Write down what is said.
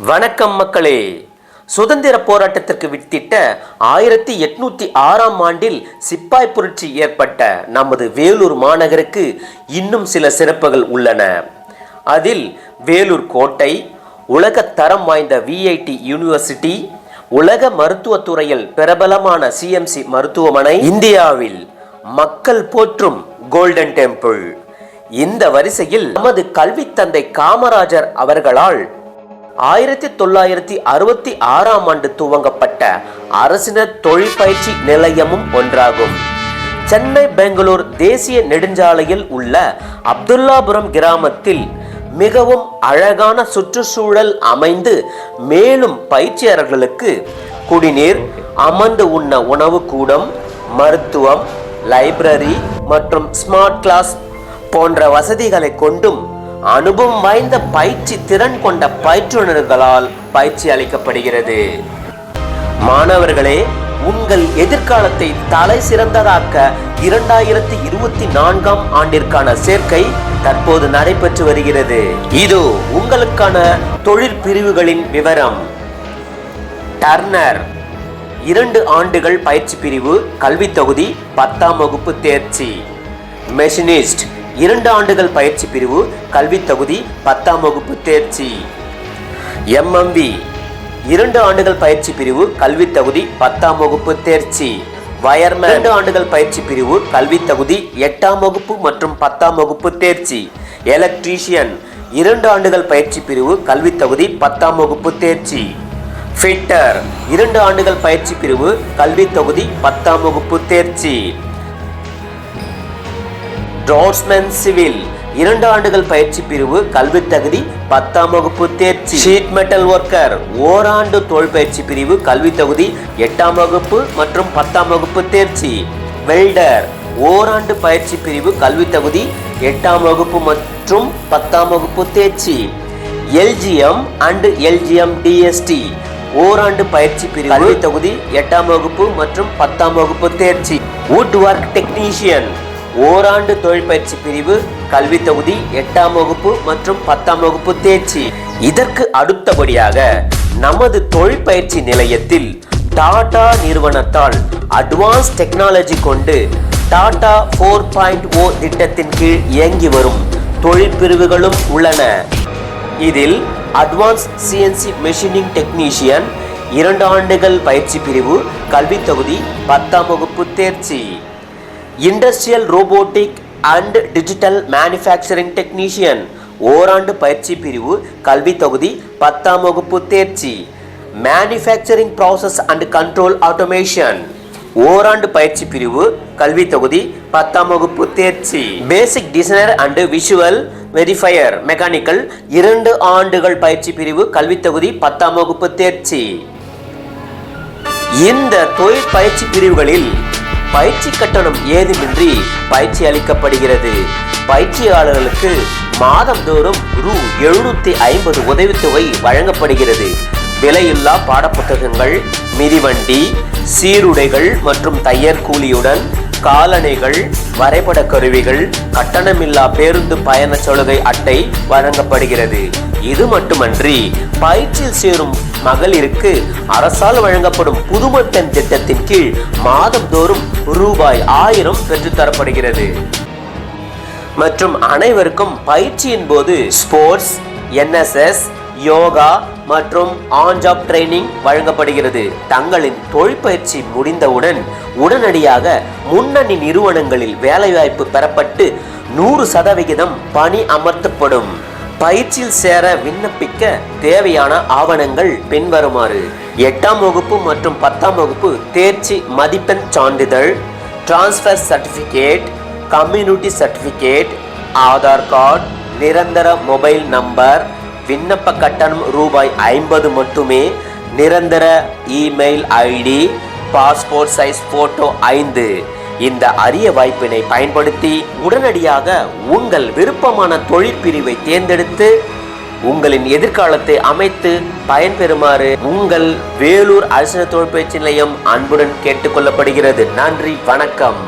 வணக்கம் மக்களே. சுதந்திர போராட்டத்திற்கு வித்திட்ட 1806ஆம் ஆண்டில் சிப்பாய் புரட்சி ஏற்பட்ட நமது வேலூர் மாநகருக்கு இன்னும் சில சிறப்புகள் உள்ளன. அதில் வேலூர் கோட்டை, உலக தரம் வாய்ந்த VIT யூனிவர்சிட்டி, உலக மருத்துவத்துறையில் பிரபலமான CMC மருத்துவமனை, இந்தியாவில் மக்கள் போற்றும் கோல்டன் டெம்பிள். இந்த வரிசையில் நமது கல்வி தந்தை காமராஜர் அவர்களால் 1966ஆம் ஆண்டு துவங்கப்பட்ட அரசினர் தொழிற்பயிற்சி நிலையமும் ஒன்றாகும். சென்னை பெங்களூர் தேசிய நெடுஞ்சாலையில் உள்ள அப்துல்லாபுரம் கிராமத்தில் மிகவும் அழகான சுற்றுச்சூழல் அமைந்து, மேலும் பயிற்சியாளர்களுக்கு குடிநீர், அமர்ந்து உண்ண உணவு கூடம், மருத்துவம், லைப்ரரி மற்றும் ஸ்மார்ட் கிளாஸ் போன்ற வசதிகளை கொண்டும் அனுபவம் வாய்ந்த பயிற்சி திறன் கொண்ட பயிற்றுனர்களால் பயிற்சி அளிக்கப்படுகிறது. மாணவர்களே, உங்கள் எதிர்காலத்தை தலை சிறந்ததாக்க 2024ஆம் ஆண்டிற்கான சேர்க்கை தற்போது நடைபெற்று வருகிறது. இது உங்களுக்கான தொழில் பிரிவுகளின் விவரம். டர்னர் 2 ஆண்டுகள் பயிற்சி பிரிவு, கல்வி தொகுதி 10ஆம் வகுப்பு தேர்ச்சி. மெஷினிஸ்ட் 2 ஆண்டுகள் பயிற்சி பிரிவு, கல்வி தொகுதி 10ஆம் வகுப்பு தேர்ச்சி. MMV 2 ஆண்டுகள் பயிற்சி பிரிவு, கல்வி தொகுதி 10ஆம் வகுப்பு தேர்ச்சி. வயர்மேன் 2 ஆண்டுகள் பயிற்சி பிரிவு, கல்வி தொகுதி 8ஆம் வகுப்பு மற்றும் 10ஆம் வகுப்பு தேர்ச்சி. எலக்ட்ரீஷியன் 2 ஆண்டுகள் பயிற்சி பிரிவு, கல்வி தொகுதி 10ஆம் வகுப்பு தேர்ச்சி. ஃபிட்டர் 2 ஆண்டுகள் பயிற்சி பிரிவு, கல்வி தொகுதி 10ஆம் வகுப்பு தேர்ச்சி. டிராஃப்ட்ஸ்மேன் சிவில் 2 ஆண்டுகள் பயிற்சி பிரிவு, கல்வி தகுதி 10ஆம் வகுப்பு தேர்ச்சி. ஷீட் மெட்டல் ஒர்க்கர் ஓராண்டு தொழில் பயிற்சி பிரிவு, கல்வி தொகுதி 8ஆம் வகுப்பு மற்றும் 10ஆம் வகுப்பு தேர்ச்சி. வெல்டர் ஓராண்டு பயிற்சி பிரிவு, கல்வி தகுதி 8ஆம் வகுப்பு மற்றும் 10ஆம் வகுப்பு தேர்ச்சி. LGM and LGM DST ஓராண்டு பயிற்சி பிரிவு, கல்வி தொகுதி 8ஆம் வகுப்பு மற்றும் 10ஆம் வகுப்பு தேர்ச்சி. வுட் ஒர்க் டெக்னீஷியன் ஓராண்டு தொழில் பயிற்சி பிரிவு, கல்வி தொகுதி 8ஆம் வகுப்பு மற்றும் 10ஆம் வகுப்பு தேர்ச்சி. இதற்கு அடுத்தபடியாக நமது தொழிற்பயிற்சி நிலையத்தில் டாடா நிறுவனத்தால் அட்வான்ஸ் டெக்னாலஜி கொண்டு டாடா 4.0 திட்டத்தின் கீழ் இயங்கி வரும் தொழிற்பிரிவுகளும் உள்ளன. இதில் அட்வான்ஸ் CNC மெஷினிங் டெக்னீஷியன் 2 ஆண்டுகள் பயிற்சி பிரிவு, கல்வி தொகுதி 10ஆம் வகுப்பு தேர்ச்சி. Industrial robotic and digital manufacturing technician ஓராண்டு பயிற்சி பிரிவு, கல்வி தொகுதி 10ஆம் வகுப்பு தேர்ச்சி. Manufacturing process and control automation ஓராண்டு பயிற்சி பிரிவு, கல்வி தொகுதி 10ஆம் வகுப்பு தேர்ச்சி. பேசிக் designer and visual verifier mechanical 2 ஆண்டுகள் பயிற்சி பிரிவு, கல்வி தொகுதி 10ஆம் வகுப்பு தேர்ச்சி. இந்த தொழில் பயிற்சி பிரிவுகளில் பயிற்சி கட்டணம் ஏதுமின்றி பயிற்சி அளிக்கப்படுகிறது. பயிற்சியாளர்களுக்கு மாதந்தோறும் ரூ.750 உதவித்தொகை வழங்கப்படுகிறது. விலையில்லா பாடப்புத்தகங்கள், மிதிவண்டி, சீருடைகள் மற்றும் தையர் கூலியுடன் காலணிகள், வரைபட கருவிகள், கட்டணமில்லா பேருந்து பயண சலுகை அட்டை வழங்கப்படுகிறது. இது மட்டுமன்றி பயிற்சியில் சேரும் மகளிருக்கு அரசால் வழங்கப்படும் புதுமைப்பெண் திட்டத்தின் கீழ் மாதந்தோறும் ரூ.1000 பெற்றுத்தரப்படுகிறது. மற்றும் அனைவருக்கும் பயிற்சியின் போது ஸ்போர்ட்ஸ், NSS, யோகா மற்றும் ஆன் ஜாப் ட்ரைனிங் வழங்கப்படுகிறது. தங்களின் தொழிற்பயிற்சி முடிந்தவுடன் உடனடியாக முன்னணி நிறுவனங்களில் வேலைவாய்ப்பு பெறப்பட்டு 100% பணி அமர்த்தப்படும். பயிற்சியில் சேர விண்ணப்பிக்க தேவையான ஆவணங்கள் பின்வருமாறு: 8ஆம் வகுப்பு மற்றும் 10ஆம் வகுப்பு தேர்ச்சி மதிப்பெண் சான்றிதழ், transfer certificate, community certificate, Aadhaar card, நிரந்தர மொபைல் நம்பர். விண்ணப்ப கட்டணம் ரூ.50 மட்டுமே. நிரந்தர email ID, passport size photo 5. இந்த அரிய வாய்ப்பினை பயன்படுத்தி உடனடியாக உங்கள் விருப்பமான தொழிற்பிரிவை தேர்ந்தெடுத்து உங்களின் எதிர்காலத்தை அமைத்து பயன்பெறுமாறு உங்கள் வேலூர் அரசினர் தொழிற்பயிற்சி நிலையம் அன்புடன் கேட்டுக்கொள்ளப்படுகிறது. நன்றி, வணக்கம்.